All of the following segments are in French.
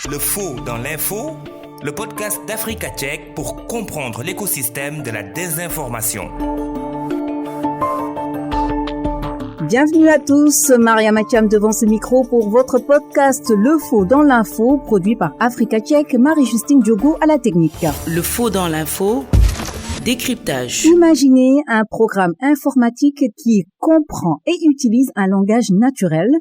Le faux dans l'info, le podcast d'Africa Tchèque pour comprendre l'écosystème de la désinformation. Bienvenue à tous, Maria Mathiam devant ce micro pour votre podcast Le Faux dans l'info, produit par Africa Tchèque, Marie-Justine Diogo à la technique. Le Faux dans l'info, décryptage. Imaginez un programme informatique qui comprend et utilise un langage naturel,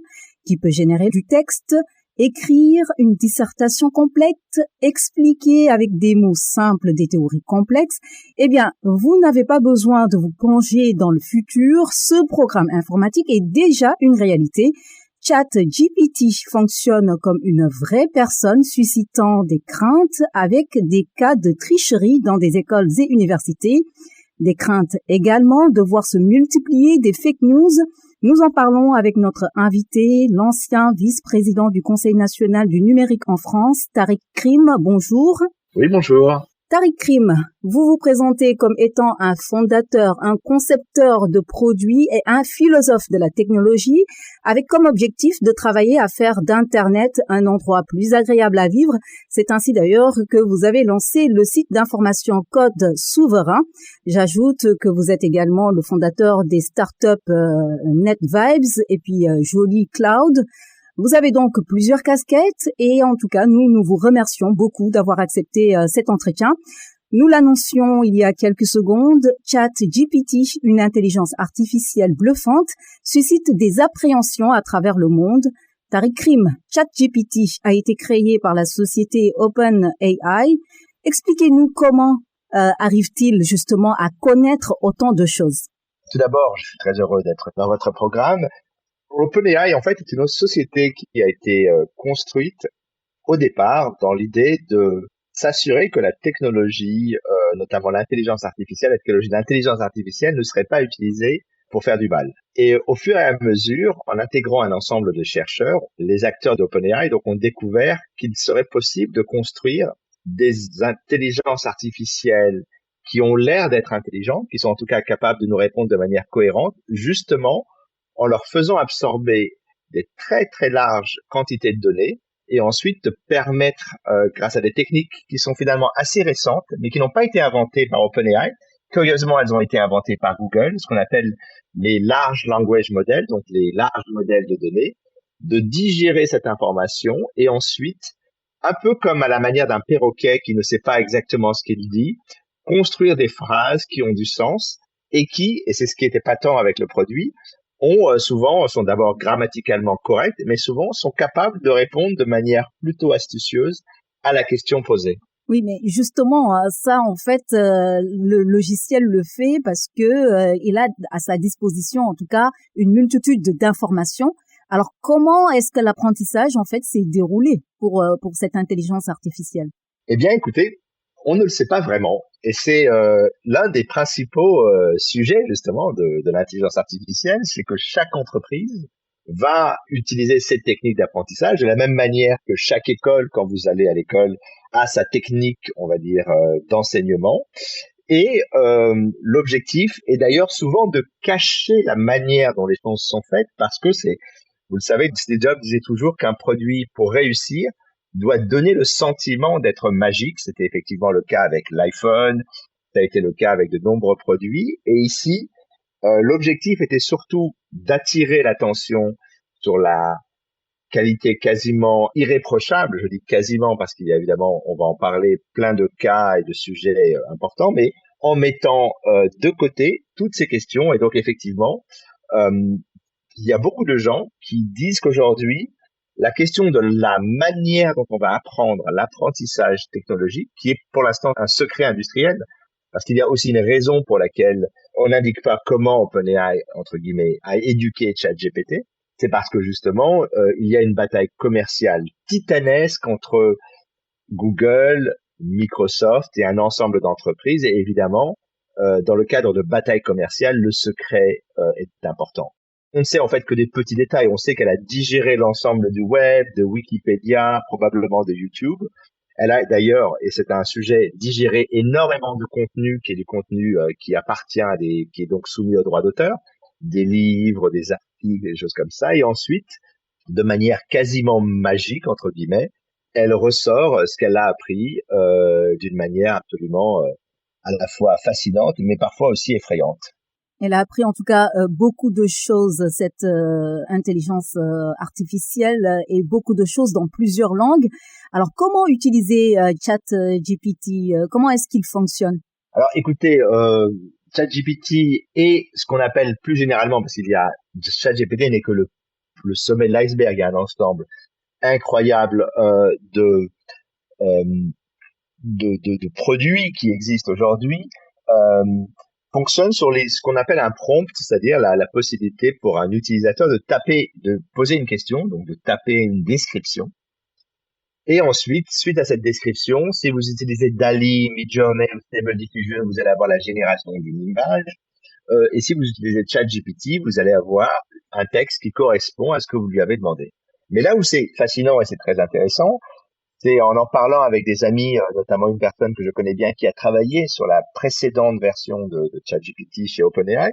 qui peut générer du texte, écrire une dissertation complète, expliquer avec des mots simples des théories complexes. Eh bien, vous n'avez pas besoin de vous plonger dans le futur. Ce programme informatique est déjà une réalité. ChatGPT fonctionne comme une vraie personne, suscitant des craintes avec des cas de tricherie dans des écoles et universités. Des craintes également de voir se multiplier des fake news. Nous en parlons avec notre invité, l'ancien vice-président du Conseil national du numérique en France, Tariq Krim. Bonjour. Oui, bonjour. Tariq Krim, vous vous présentez comme étant un fondateur, un concepteur de produits et un philosophe de la technologie, avec comme objectif de travailler à faire d'Internet un endroit plus agréable à vivre. C'est ainsi d'ailleurs que vous avez lancé le site d'information Code Souverain. J'ajoute que vous êtes également le fondateur des startups NetVibes et puis Joli Cloud. Vous avez donc plusieurs casquettes et en tout cas, nous vous remercions beaucoup d'avoir accepté cet entretien. Nous l'annoncions il y a quelques secondes, ChatGPT, une intelligence artificielle bluffante, suscite des appréhensions à travers le monde. Tariq Krim, ChatGPT a été créé par la société OpenAI. Expliquez-nous comment arrive-t-il justement à connaître autant de choses? Tout d'abord, je suis très heureux d'être dans votre programme. OpenAI, en fait, est une société qui a été construite au départ dans l'idée de s'assurer que la technologie, notamment l'intelligence artificielle, la technologie d'intelligence artificielle ne serait pas utilisée pour faire du mal. Et au fur et à mesure, en intégrant un ensemble de chercheurs, les acteurs d'OpenAI donc ont découvert qu'il serait possible de construire des intelligences artificielles qui ont l'air d'être intelligentes, qui sont en tout cas capables de nous répondre de manière cohérente, justement en leur faisant absorber des très très larges quantités de données et ensuite de permettre, grâce à des techniques qui sont finalement assez récentes, mais qui n'ont pas été inventées par OpenAI. Curieusement, elles ont été inventées par Google, ce qu'on appelle les large language models, donc les larges modèles de données, de digérer cette information et ensuite, un peu comme à la manière d'un perroquet qui ne sait pas exactement ce qu'il dit, construire des phrases qui ont du sens et qui, et c'est ce qui était patent avec le produit, sont d'abord grammaticalement corrects, mais souvent sont capables de répondre de manière plutôt astucieuse à la question posée. Oui, mais justement, ça, en fait, le logiciel le fait parce que il a à sa disposition, en tout cas, une multitude d'informations. Alors, comment est-ce que l'apprentissage, en fait, s'est déroulé pour cette intelligence artificielle? Eh bien, écoutez, on ne le sait pas vraiment. Et c'est l'un des principaux sujets, justement, de l'intelligence artificielle, c'est que chaque entreprise va utiliser cette technique d'apprentissage de la même manière que chaque école, quand vous allez à l'école, a sa technique, on va dire, d'enseignement. Et l'objectif est d'ailleurs souvent de cacher la manière dont les choses sont faites, parce que vous le savez, Steve Jobs disait toujours qu'un produit, pour réussir, doit donner le sentiment d'être magique. C'était effectivement le cas avec l'iPhone, ça a été le cas avec de nombreux produits. Et ici, l'objectif était surtout d'attirer l'attention sur la qualité quasiment irréprochable. Je dis quasiment parce qu'il y a évidemment, on va en parler, plein de cas et de sujets importants, mais en mettant de côté toutes ces questions. Et donc effectivement, il y a beaucoup de gens qui disent qu'aujourd'hui, la question de la manière dont on va apprendre l'apprentissage technologique, qui est pour l'instant un secret industriel, parce qu'il y a aussi une raison pour laquelle on n'indique pas comment OpenAI, entre guillemets, a éduqué ChatGPT, c'est parce que justement, il y a une bataille commerciale titanesque entre Google, Microsoft et un ensemble d'entreprises, et évidemment, dans le cadre de bataille commerciale, le secret est important. On ne sait en fait que des petits détails. On sait qu'elle a digéré l'ensemble du web, de Wikipédia, probablement de YouTube. Elle a d'ailleurs, et c'est un sujet, digéré énormément de contenu, qui est du contenu qui appartient qui est donc soumis aux droits d'auteur, des livres, des articles, des choses comme ça. Et ensuite, de manière quasiment magique, entre guillemets, elle ressort ce qu'elle a appris d'une manière absolument à la fois fascinante, mais parfois aussi effrayante. Elle a appris en tout cas beaucoup de choses, cette intelligence artificielle, et beaucoup de choses dans plusieurs langues. Alors, comment utiliser ChatGPT? Comment est-ce qu'il fonctionne? Alors, écoutez, ChatGPT est ce qu'on appelle plus généralement, parce qu'il y a ChatGPT n'est que le sommet de l'iceberg, il y a un ensemble incroyable de produits qui existent aujourd'hui. Fonctionne sur ce qu'on appelle un prompt, c'est-à-dire la possibilité pour un utilisateur de poser une question, donc de taper une description. Et ensuite, suite à cette description, si vous utilisez DALL-E, Midjourney ou Stable Diffusion, vous allez avoir la génération d'une image. Et si vous utilisez ChatGPT, vous allez avoir un texte qui correspond à ce que vous lui avez demandé. Mais là où c'est fascinant et c'est très intéressant, c'est en parlant avec des amis, notamment une personne que je connais bien qui a travaillé sur la précédente version de ChatGPT chez OpenAI,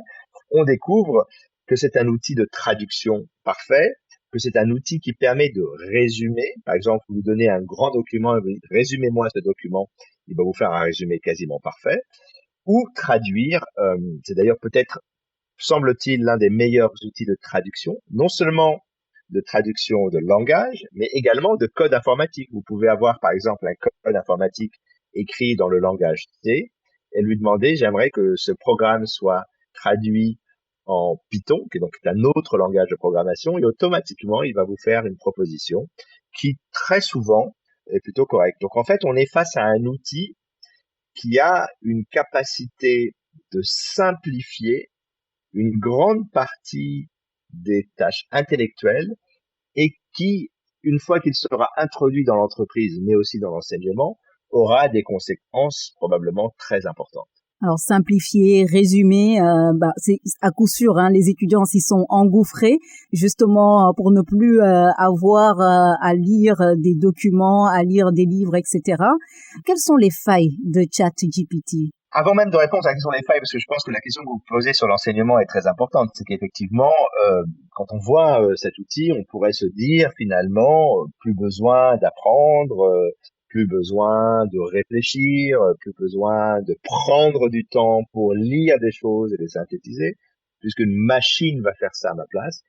on découvre que c'est un outil de traduction parfait, que c'est un outil qui permet de résumer. Par exemple, vous donnez un grand document et vous dites « résumez-moi ce document », il va vous faire un résumé quasiment parfait. Ou traduire, c'est d'ailleurs peut-être, semble-t-il, l'un des meilleurs outils de traduction, non seulement de traduction de langage, mais également de code informatique. Vous pouvez avoir, par exemple, un code informatique écrit dans le langage C et lui demander, j'aimerais que ce programme soit traduit en Python, qui est donc un autre langage de programmation, et automatiquement, il va vous faire une proposition qui, très souvent, est plutôt correcte. Donc, en fait, on est face à un outil qui a une capacité de simplifier une grande partie des tâches intellectuelles et qui, une fois qu'il sera introduit dans l'entreprise, mais aussi dans l'enseignement, aura des conséquences probablement très importantes. Alors, simplifier, résumer, c'est à coup sûr, les étudiants s'y sont engouffrés, justement pour ne plus avoir à lire des documents, à lire des livres, etc. Quelles sont les failles de ChatGPT? Avant même de répondre à la question des failles, parce que je pense que la question que vous posez sur l'enseignement est très importante, c'est qu'effectivement, quand on voit cet outil, on pourrait se dire finalement, plus besoin d'apprendre, plus besoin de réfléchir, plus besoin de prendre du temps pour lire des choses et les synthétiser, puisqu'une machine va faire ça à ma place.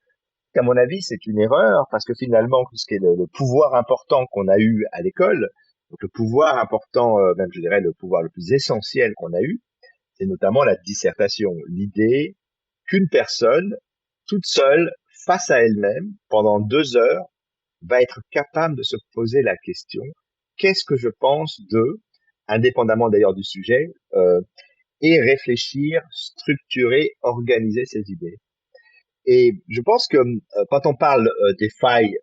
À mon avis, c'est une erreur, parce que finalement, ce qui est le pouvoir important qu'on a eu à l'école, donc le pouvoir important, même je dirais le pouvoir le plus essentiel qu'on a eu, c'est notamment la dissertation. L'idée qu'une personne, toute seule, face à elle-même, pendant 2 heures, va être capable de se poser la question « qu'est-ce que je pense de ?» indépendamment d'ailleurs du sujet, et réfléchir, structurer, organiser ses idées. Et je pense que quand on parle des failles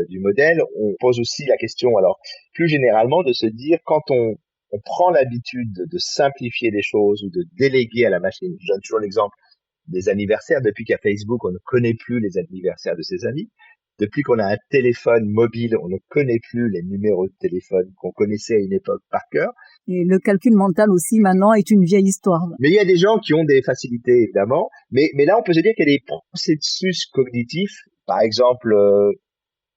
du modèle, on pose aussi la question, alors plus généralement, de se dire quand on prend l'habitude de simplifier les choses ou de déléguer à la machine. Je donne toujours l'exemple des anniversaires. Depuis qu'il y a Facebook, on ne connaît plus les anniversaires de ses amis. Depuis qu'on a un téléphone mobile, on ne connaît plus les numéros de téléphone qu'on connaissait à une époque par cœur. Et le calcul mental aussi, maintenant, est une vieille histoire. Mais il y a des gens qui ont des facilités, évidemment. Mais là, on peut se dire qu'il y a des processus cognitifs. Par exemple,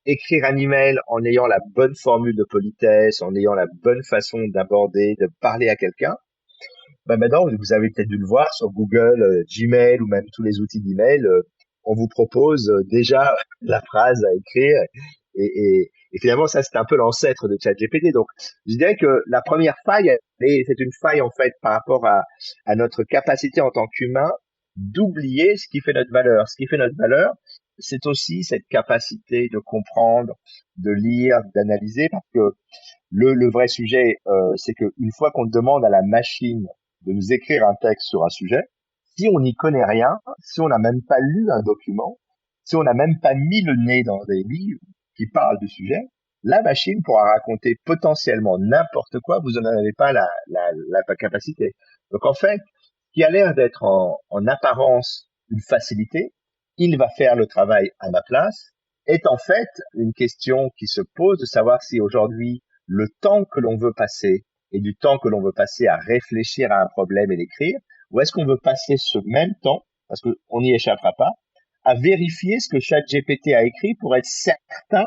écrire un email en ayant la bonne formule de politesse, en ayant la bonne façon d'aborder, de parler à quelqu'un. Maintenant, vous avez peut-être dû le voir sur Google, Gmail ou même tous les outils d'email. On vous propose déjà la phrase à écrire et finalement ça c'est un peu l'ancêtre de ChatGPT. Donc je dirais que la première faille, c'est une faille en fait par rapport à notre capacité en tant qu'humain d'oublier ce qui fait notre valeur. Ce qui fait notre valeur, c'est aussi cette capacité de comprendre, de lire, d'analyser, parce que le vrai sujet, c'est qu'une fois qu'on demande à la machine de nous écrire un texte sur un sujet, si on n'y connaît rien, si on n'a même pas lu un document, si on n'a même pas mis le nez dans des livres qui parlent du sujet, la machine pourra raconter potentiellement n'importe quoi, vous n'en avez pas la capacité. Donc en fait, ce qui a l'air d'être en apparence une facilité, il va faire le travail à ma place, est en fait une question qui se pose de savoir si aujourd'hui le temps que l'on veut passer et du temps que l'on veut passer à réfléchir à un problème et l'écrire, ou est-ce qu'on veut passer ce même temps, parce qu'on n'y échappera pas, à vérifier ce que ChatGPT a écrit pour être certain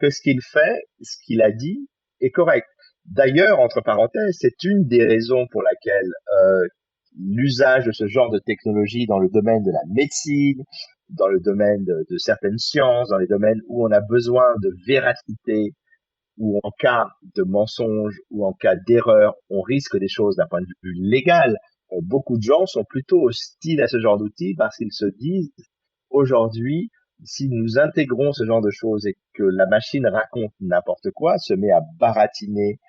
que ce qu'il fait, ce qu'il a dit, est correct. D'ailleurs, entre parenthèses, c'est une des raisons pour laquelle l'usage de ce genre de technologie dans le domaine de la médecine, dans le domaine de certaines sciences, dans les domaines où on a besoin de véracité, où en cas de mensonge ou en cas d'erreur, on risque des choses d'un point de vue légal. Beaucoup de gens sont plutôt hostiles à ce genre d'outils parce qu'ils se disent aujourd'hui, si nous intégrons ce genre de choses et que la machine raconte n'importe quoi, se met à baratiner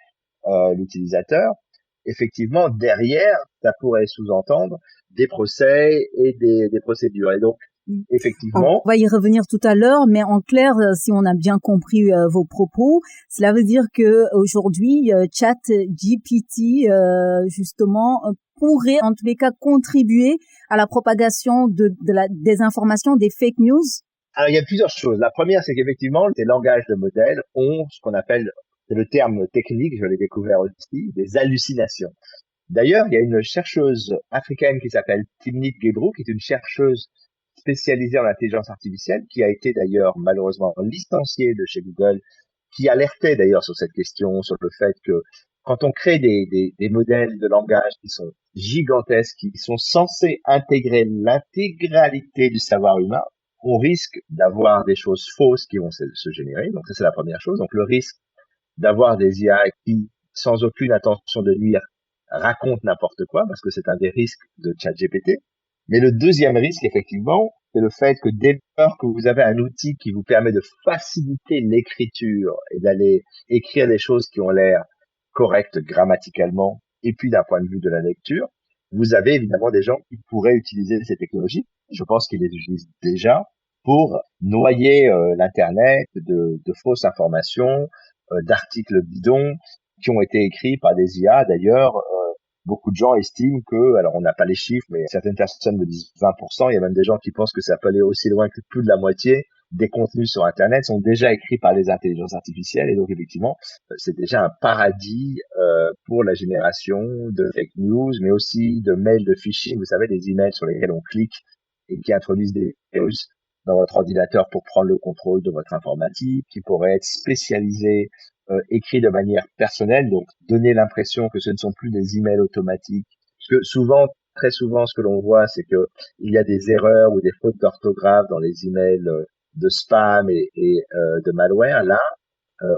l'utilisateur, effectivement, derrière, ça pourrait sous-entendre des procès et des procédures. Et donc, effectivement, on va y revenir tout à l'heure, mais en clair, si on a bien compris vos propos, cela veut dire que aujourd'hui, ChatGPT, justement, pourrait en tous les cas contribuer à la propagation de la désinformation, des fake news. Alors, il y a plusieurs choses. La première, c'est qu'effectivement, les langages de modèles ont ce qu'on appelle, c'est le terme technique, je l'ai découvert aussi, des hallucinations. D'ailleurs, il y a une chercheuse africaine qui s'appelle Timnit Gebru, qui est une chercheuse spécialisée en intelligence artificielle, qui a été d'ailleurs malheureusement licenciée de chez Google, qui alertait d'ailleurs sur cette question, sur le fait que quand on crée des modèles de langage qui sont gigantesques, qui sont censés intégrer l'intégralité du savoir humain, on risque d'avoir des choses fausses qui vont se générer. Donc ça, c'est la première chose. Donc le risque d'avoir des IA qui, sans aucune intention de nuire, racontent n'importe quoi, parce que c'est un des risques de ChatGPT. Mais le deuxième risque, effectivement, c'est le fait que dès lors que vous avez un outil qui vous permet de faciliter l'écriture et d'aller écrire des choses qui ont l'air correctes grammaticalement, et puis d'un point de vue de la lecture, vous avez évidemment des gens qui pourraient utiliser ces technologies. Je pense qu'ils les utilisent déjà pour noyer l'Internet de fausses informations, d'articles bidons qui ont été écrits par des IA. D'ailleurs, beaucoup de gens estiment que, alors on n'a pas les chiffres, mais certaines personnes me disent 20%, il y a même des gens qui pensent que ça peut aller aussi loin que plus de la moitié des contenus sur Internet sont déjà écrits par les intelligences artificielles, et donc effectivement, c'est déjà un paradis pour la génération de fake news, mais aussi de mails de phishing, vous savez, des emails sur lesquels on clique et qui introduisent des virus dans votre ordinateur pour prendre le contrôle de votre informatique, qui pourraient être spécialisés, écrits de manière personnelle, donc donner l'impression que ce ne sont plus des emails automatiques. Parce que souvent, très souvent, ce que l'on voit, c'est que il y a des erreurs ou des fautes d'orthographe dans les emails de spam et de malware. Là,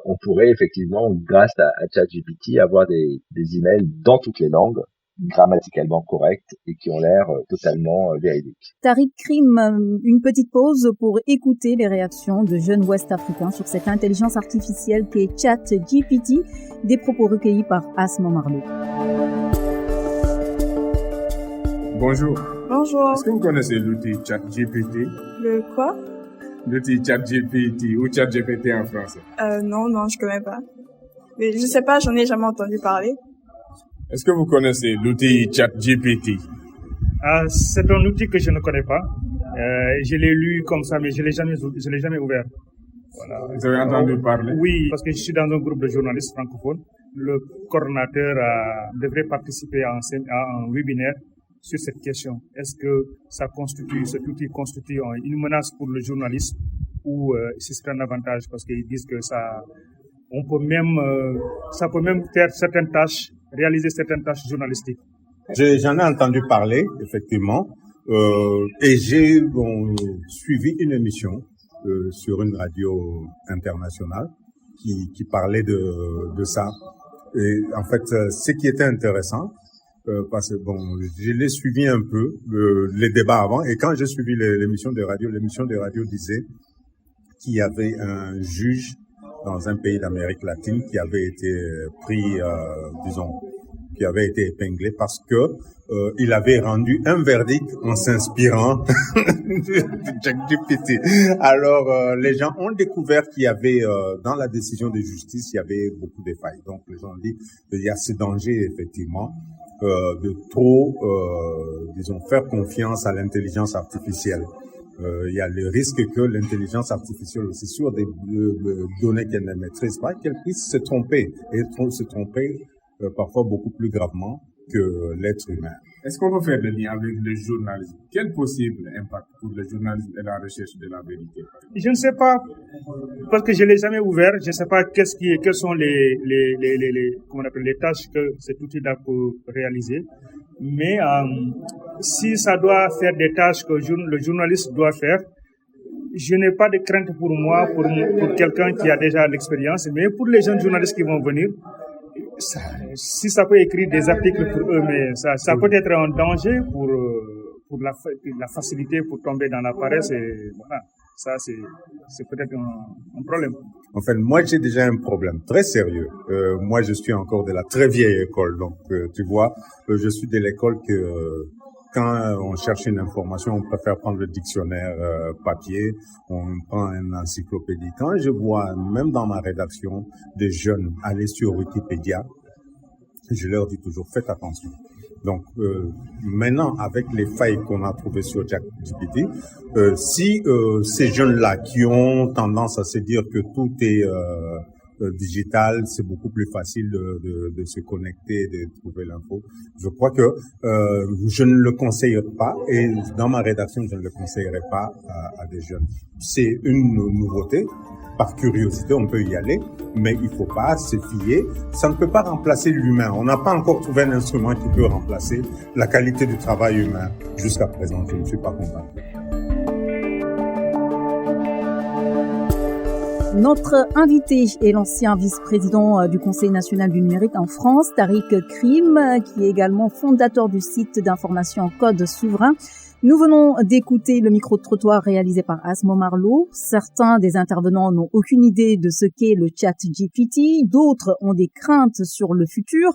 on pourrait effectivement, grâce à ChatGPT, avoir des emails dans toutes les langues, grammaticalement correctes et qui ont l'air totalement véridiques. Tariq Krim, une petite pause pour écouter les réactions de jeunes Ouest-Africains sur cette intelligence artificielle qui est ChatGPT, des propos recueillis par Asma Marlou. Bonjour. Bonjour. Est-ce que vous connaissez l'outil ChatGPT? Le quoi? L'outil ChatGPT ou ChatGPT en français. Non, je connais pas. Mais je sais pas, j'en ai jamais entendu parler. Est-ce que vous connaissez l'outil ChatGPT? C'est un outil que je ne connais pas. Je l'ai lu comme ça, mais je l'ai jamais ouvert. Voilà. Vous avez entendu parler? Oui, parce que je suis dans un groupe de journalistes francophones. Le coordonnateur devrait participer à un webinaire sur cette question. Est-ce que cet outil constitue une menace pour le journalisme ou ce serait un avantage, parce qu'ils disent que ça peut même faire certaines tâches, réaliser certaines tâches journalistiques. J'en ai entendu parler, effectivement, et j'ai suivi une émission sur une radio internationale qui parlait de ça. Et en fait, ce qui était intéressant, parce que je l'ai suivi un peu les débats avant, et quand j'ai suivi l'émission de radio disait qu'il y avait un juge dans un pays d'Amérique latine qui avait été pris, qui avait été épinglé parce que il avait rendu un verdict en s'inspirant de ChatGPT. Alors les gens ont découvert qu'il y avait dans la décision de justice, il y avait beaucoup de failles. Donc les gens ont dit qu'il y a ce danger effectivement de trop, faire confiance à l'intelligence artificielle. Il y a le risque que l'intelligence artificielle aussi sur des données qu'elle ne maîtrise pas, qu'elle puisse se tromper et se tromper parfois beaucoup plus gravement que l'être humain. Est-ce qu'on peut faire le lien avec le journalisme? Quel possible impact pour le journalisme et la recherche de la vérité? Je ne sais pas, parce que je l'ai jamais ouvert. Je ne sais pas quelles sont comment on appelle, les tâches que cet outil-là peut réaliser. Mais si ça doit faire des tâches que le journaliste doit faire, je n'ai pas de crainte pour moi, pour quelqu'un qui a déjà l'expérience. Mais pour les jeunes journalistes qui vont venir, si ça peut écrire des articles pour eux, mais ça peut être un danger pour la facilité pour tomber dans la paresse. Et voilà, ça c'est peut-être un problème. En fait, moi j'ai déjà un problème très sérieux. Moi je suis encore de la très vieille école, donc tu vois, je suis de l'école que quand on cherche une information, on préfère prendre le dictionnaire papier, on prend une encyclopédie. Quand je vois, même dans ma rédaction, des jeunes aller sur Wikipédia, je leur dis toujours, faites attention. Donc maintenant, avec les failles qu'on a trouvées sur ChatGPT, si ces jeunes-là qui ont tendance à se dire que tout est digital, c'est beaucoup plus facile de se connecter, de trouver l'info. Je crois que je ne le conseille pas, et dans ma rédaction, je ne le conseillerais pas à des jeunes. C'est une nouveauté. Par curiosité, on peut y aller, mais il faut pas se fier. Ça ne peut pas remplacer l'humain. On n'a pas encore trouvé un instrument qui peut remplacer la qualité du travail humain. Jusqu'à présent, je ne suis pas convaincu. Notre invité est l'ancien vice-président du Conseil national du numérique en France, Tariq Krim, qui est également fondateur du site d'information Code Souverain. Nous venons d'écouter le micro-trottoir réalisé par Asmo Marlowe. Certains des intervenants n'ont aucune idée de ce qu'est le ChatGPT, d'autres ont des craintes sur le futur.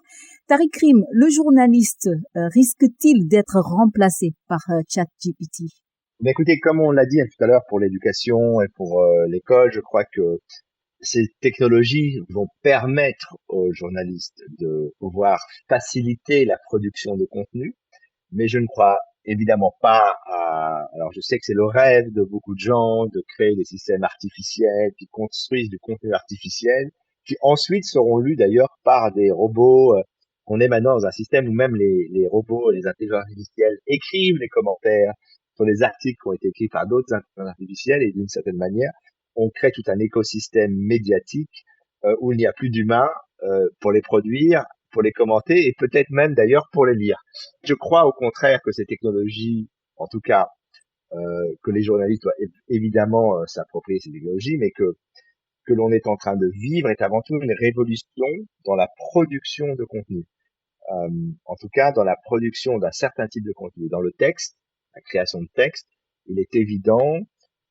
Tariq Krim, le journaliste, risque-t-il d'être remplacé par ChatGPT? Mais écoutez, comme on l'a dit tout à l'heure pour l'éducation et pour l'école, je crois que ces technologies vont permettre aux journalistes de pouvoir faciliter la production de contenu, mais je ne crois évidemment pas à... Alors je sais que c'est le rêve de beaucoup de gens de créer des systèmes artificiels qui construisent du contenu artificiel, qui ensuite seront lus d'ailleurs par des robots. On est maintenant dans un système où même les robots et les intelligences artificielles écrivent les commentaires sur les articles qui ont été écrits par d'autres intelligences artificielles, et d'une certaine manière, on crée tout un écosystème médiatique où il n'y a plus d'humains pour les produire, pour les commenter et peut-être même d'ailleurs pour les lire. Je crois au contraire que ces technologies, en tout cas, que les journalistes doivent évidemment s'approprier ces technologies, mais que l'on est en train de vivre est avant tout une révolution dans la production de contenu. En tout cas, dans la production d'un certain type de contenu. Dans le texte, la création de texte, il est évident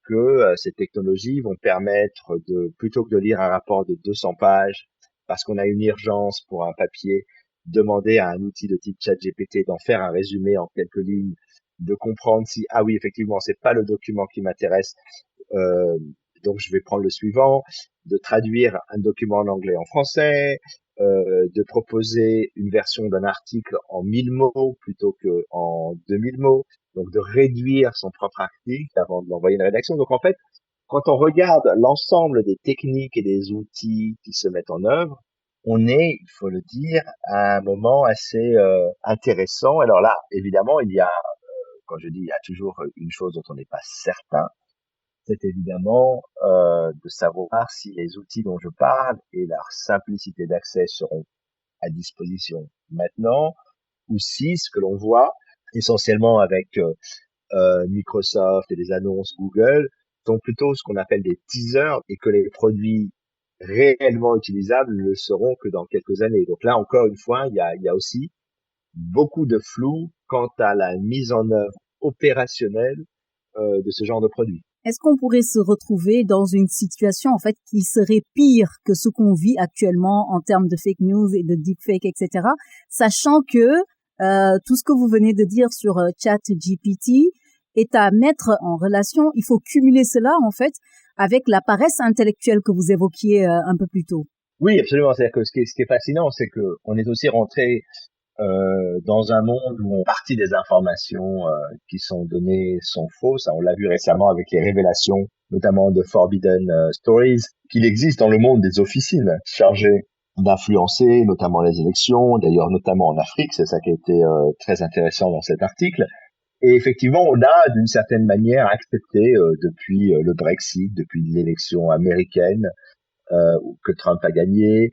que ces technologies vont permettre de, plutôt que de lire un rapport de 200 pages, parce qu'on a une urgence pour un papier, demander à un outil de type ChatGPT d'en faire un résumé en quelques lignes, de comprendre si, ah oui, effectivement, c'est pas le document qui m'intéresse, donc je vais prendre le suivant, de traduire un document en anglais en français, de proposer une version d'un article en 1000 mots plutôt que en 2000 mots, donc de réduire son propre article avant de l'envoyer à une rédaction. Donc en fait, quand on regarde l'ensemble des techniques et des outils qui se mettent en œuvre, on est, il faut le dire, à un moment assez intéressant. Alors là, évidemment, il y a, quand je dis il y a toujours une chose dont on n'est pas certain, c'est évidemment de savoir si les outils dont je parle et leur simplicité d'accès seront à disposition maintenant, ou si ce que l'on voit essentiellement avec Microsoft et les annonces Google sont plutôt ce qu'on appelle des teasers, et que les produits réellement utilisables ne le seront que dans quelques années. Donc là, encore une fois, il y a aussi beaucoup de flou quant à la mise en œuvre opérationnelle de ce genre de produit. Est-ce qu'on pourrait se retrouver dans une situation, en fait, qui serait pire que ce qu'on vit actuellement en termes de fake news et de deepfake, etc., sachant que tout ce que vous venez de dire sur ChatGPT est à mettre en relation, il faut cumuler cela, en fait, avec la paresse intellectuelle que vous évoquiez un peu plus tôt. Oui, absolument. C'est-à-dire que ce qui est fascinant, c'est que on est aussi rentré dans un monde où une partie des informations qui sont données sont fausses. On l'a vu récemment avec les révélations, notamment de Forbidden Stories, qu'il existe dans le monde des officines chargées d'influencer notamment les élections, d'ailleurs notamment en Afrique, c'est ça qui a été très intéressant dans cet article. Et effectivement, on a d'une certaine manière accepté depuis le Brexit, depuis l'élection américaine que Trump a gagné,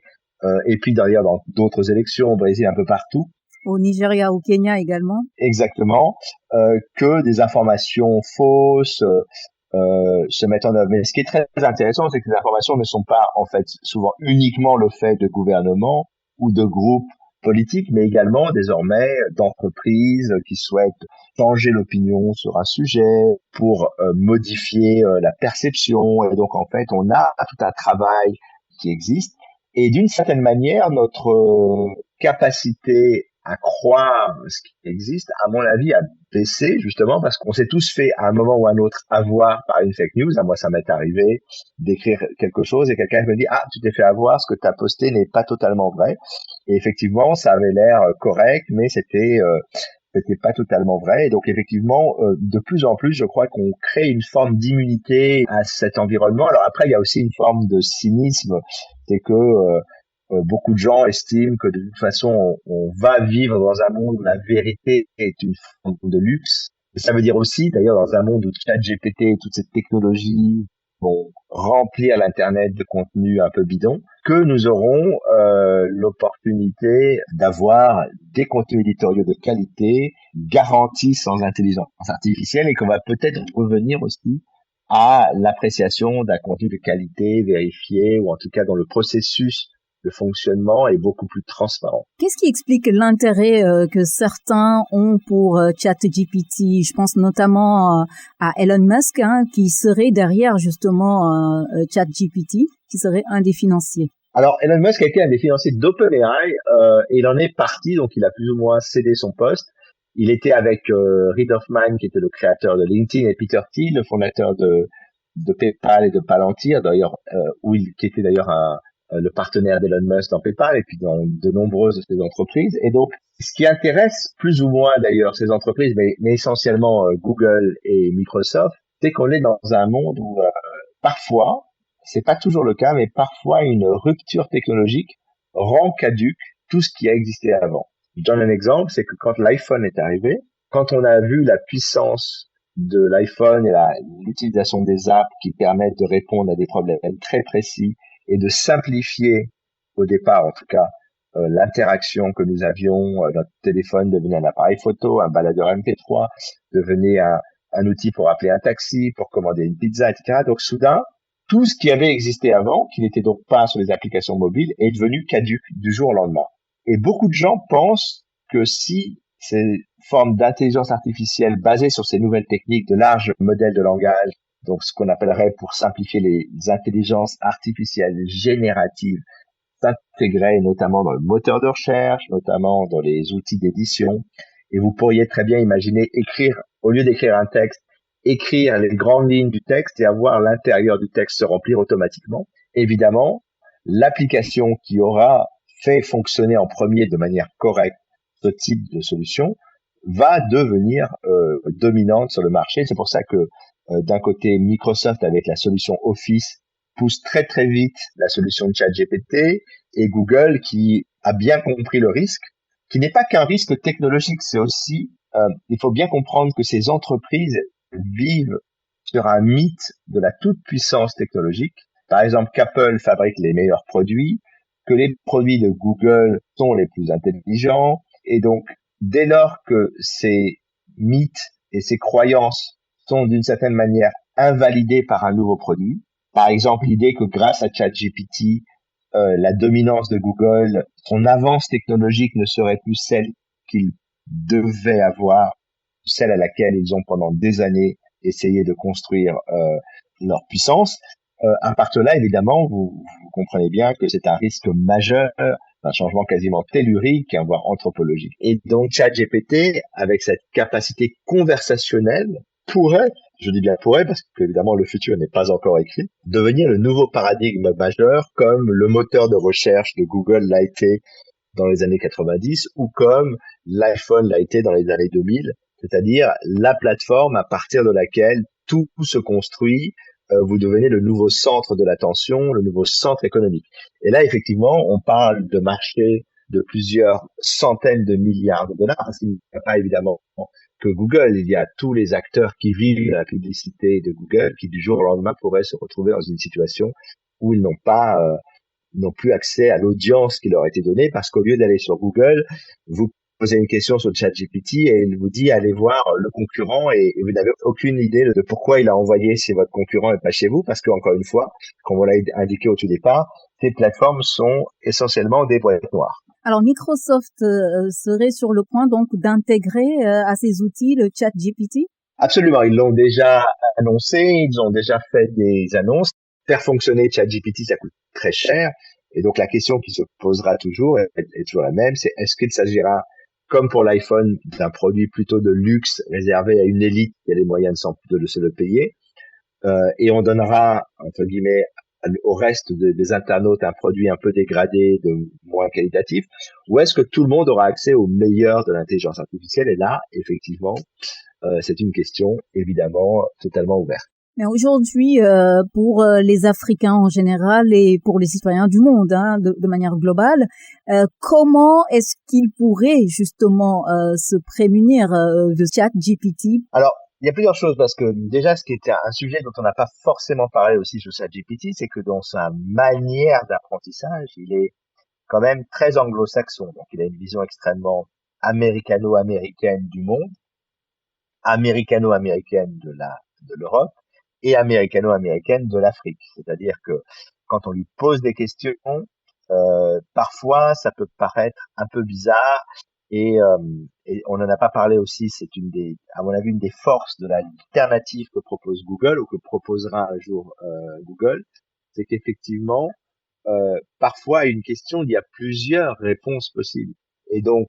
et puis d'ailleurs dans d'autres élections au Brésil, un peu partout. Au Nigeria, au Kenya également. Exactement, que des informations fausses se mettent en œuvre. Mais ce qui est très intéressant, c'est que les informations ne sont pas en fait souvent uniquement le fait de gouvernements ou de groupes politiques, mais également désormais d'entreprises qui souhaitent changer l'opinion sur un sujet pour modifier la perception. Et donc en fait, on a tout un travail qui existe. Et d'une certaine manière, notre capacité à croire ce qui existe, à mon avis, a baissé justement parce qu'on s'est tous fait à un moment ou à un autre avoir par une fake news. Moi, ça m'est arrivé d'écrire quelque chose et quelqu'un me dit « Ah, tu t'es fait avoir, ce que tu as posté n'est pas totalement vrai. » Et effectivement, ça avait l'air correct, mais c'était pas totalement vrai. Et donc effectivement, de plus en plus, je crois qu'on crée une forme d'immunité à cet environnement. Alors après, il y a aussi une forme de cynisme, c'est que beaucoup de gens estiment que de toute façon, on va vivre dans un monde où la vérité est une forme de luxe. Et ça veut dire aussi, d'ailleurs, dans un monde où ChatGPT et toutes ces technologies vont remplir l'Internet de contenu un peu bidon, que nous aurons l'opportunité d'avoir des contenus éditoriaux de qualité garantis sans intelligence artificielle et qu'on va peut-être revenir aussi à l'appréciation d'un contenu de qualité vérifié ou en tout cas dont le processus de fonctionnement est beaucoup plus transparent. Qu'est-ce qui explique l'intérêt que certains ont pour ChatGPT? Je pense notamment à Elon Musk, qui serait derrière justement ChatGPT, qui serait un des financiers. Alors, Elon Musk a été un des financiers d'OpenAI et il en est parti, donc il a plus ou moins cédé son poste. Il était avec Reid Hoffman, qui était le créateur de LinkedIn, et Peter Thiel, le fondateur de PayPal et de Palantir, d'ailleurs, qui était d'ailleurs le partenaire d'Elon Musk dans PayPal et puis dans de nombreuses de ces entreprises. Et donc, ce qui intéresse plus ou moins d'ailleurs ces entreprises, mais essentiellement Google et Microsoft, c'est qu'on est dans un monde où parfois, c'est pas toujours le cas, mais parfois une rupture technologique rend caduque tout ce qui a existé avant. Je donne un exemple, c'est que quand l'iPhone est arrivé, quand on a vu la puissance de l'iPhone et l'utilisation des apps qui permettent de répondre à des problèmes très précis et de simplifier, au départ en tout cas, l'interaction que nous avions, notre téléphone devenait un appareil photo, un baladeur MP3, devenait un outil pour appeler un taxi, pour commander une pizza, etc. Donc soudain, tout ce qui avait existé avant, qui n'était donc pas sur les applications mobiles, est devenu caduque du jour au lendemain. Et beaucoup de gens pensent que si ces formes d'intelligence artificielle basées sur ces nouvelles techniques de larges modèles de langage, donc ce qu'on appellerait pour simplifier les intelligences artificielles génératives, s'intégraient notamment dans le moteur de recherche, notamment dans les outils d'édition. Et vous pourriez très bien imaginer écrire, au lieu d'écrire un texte, écrire les grandes lignes du texte et avoir l'intérieur du texte se remplir automatiquement. Évidemment, l'application qui aura fait fonctionner en premier de manière correcte ce type de solution va devenir dominante sur le marché. C'est pour ça que d'un côté, Microsoft avec la solution Office pousse très très vite la solution de ChatGPT et Google qui a bien compris le risque, qui n'est pas qu'un risque technologique, c'est aussi, il faut bien comprendre que ces entreprises vivent sur un mythe de la toute-puissance technologique. Par exemple, qu'Apple fabrique les meilleurs produits, que les produits de Google sont les plus intelligents, et donc dès lors que ces mythes et ces croyances sont d'une certaine manière invalidés par un nouveau produit, par exemple l'idée que grâce à ChatGPT, la dominance de Google, son avance technologique ne serait plus celle qu'il devait avoir, celle à laquelle ils ont pendant des années essayé de construire leur puissance. À partir de là, évidemment, vous comprenez bien que c'est un risque majeur, un changement quasiment tellurique, voire anthropologique. Et donc ChatGPT, avec cette capacité conversationnelle, pourrait, je dis bien pourrait, parce que évidemment le futur n'est pas encore écrit, devenir le nouveau paradigme majeur comme le moteur de recherche de Google l'a été dans les années 90 ou comme l'iPhone l'a été dans les années 2000, c'est-à-dire la plateforme à partir de laquelle tout se construit vous devenez le nouveau centre de l'attention, le nouveau centre économique. Et là, effectivement, on parle de marchés de plusieurs centaines de milliards de dollars, parce qu'il n'y a pas évidemment que Google, il y a tous les acteurs qui vivent la publicité de Google, qui du jour au lendemain pourraient se retrouver dans une situation où ils n'ont plus accès à l'audience qui leur a été donnée, parce qu'au lieu d'aller sur Google, vous posez une question sur ChatGPT et il vous dit allez voir le concurrent et vous n'avez aucune idée de pourquoi il a envoyé chez votre concurrent et pas chez vous, parce qu'encore une fois, comme on l'a indiqué au tout départ, ces plateformes sont essentiellement des boîtes noires. Alors Microsoft serait sur le point donc d'intégrer à ses outils le ChatGPT? Absolument, ils l'ont déjà annoncé, ils ont déjà fait des annonces. Faire fonctionner ChatGPT, ça coûte très cher. Et donc la question qui se posera toujours est toujours la même, c'est est-ce qu'il s'agira, comme pour l'iPhone, d'un produit plutôt de luxe réservé à une élite qui a les moyens de se le payer, et on donnera, entre guillemets, au reste des internautes un produit un peu dégradé, de moins qualitatif, ou est-ce que tout le monde aura accès au meilleur de l'intelligence artificielle? Et là, effectivement, c'est une question évidemment totalement ouverte. Mais aujourd'hui, pour les Africains en général et pour les citoyens du monde, de manière globale, comment est-ce qu'ils pourraient justement se prémunir de ChatGPT? Alors, il y a plusieurs choses, parce que déjà, ce qui était un sujet dont on n'a pas forcément parlé aussi sur ChatGPT, c'est que dans sa manière d'apprentissage, il est quand même très anglo-saxon. Donc, il a une vision extrêmement américano-américaine du monde, américano-américaine de l'Europe, et américano-américaine de l'Afrique. C'est-à-dire que quand on lui pose des questions, parfois ça peut paraître un peu bizarre, et on n'en a pas parlé aussi, c'est à mon avis, une des forces de l'alternative que propose Google, ou que proposera un jour Google, c'est qu'effectivement, parfois à une question, il y a plusieurs réponses possibles. Et donc,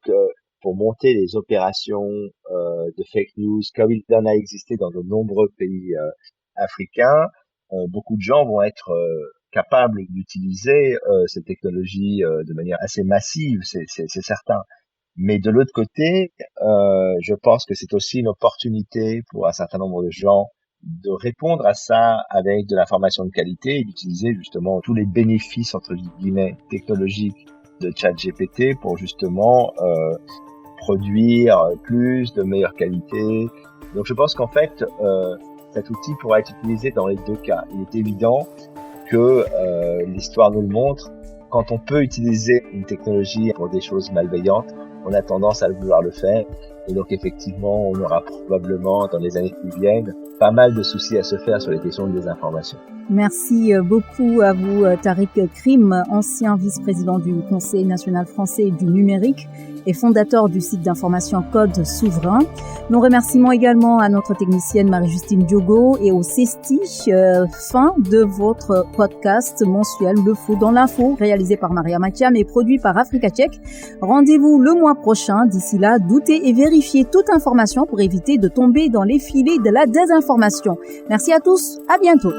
pour monter les opérations de fake news, comme il en a existé dans de nombreux pays africains, beaucoup de gens vont être capables d'utiliser ces technologies de manière assez massive, c'est certain. Mais de l'autre côté, je pense que c'est aussi une opportunité pour un certain nombre de gens de répondre à ça avec de l'information de qualité et d'utiliser justement tous les bénéfices, entre guillemets, technologiques de ChatGPT pour justement produire plus, de meilleure qualité. Donc je pense qu'en fait, cet outil pourra être utilisé dans les deux cas. Il est évident que l'histoire nous le montre, quand on peut utiliser une technologie pour des choses malveillantes, on a tendance à vouloir le faire. Et donc effectivement, on aura probablement dans les années qui viennent pas mal de soucis à se faire sur les questions de désinformation. Merci beaucoup à vous, Tariq Krim, ancien vice-président du Conseil national français du numérique et fondateur du site d'information Code Souverain. Nos remerciements également à notre technicienne Marie-Justine Diogo et au CESTI, fin de votre podcast mensuel Le Faux dans l'info, réalisé par Maria Mathiam et produit par Africa Tchèque. Rendez-vous le mois prochain. D'ici là, doutez et vérifiez toute information pour éviter de tomber dans les filets de la désinformation. Merci à tous, à bientôt.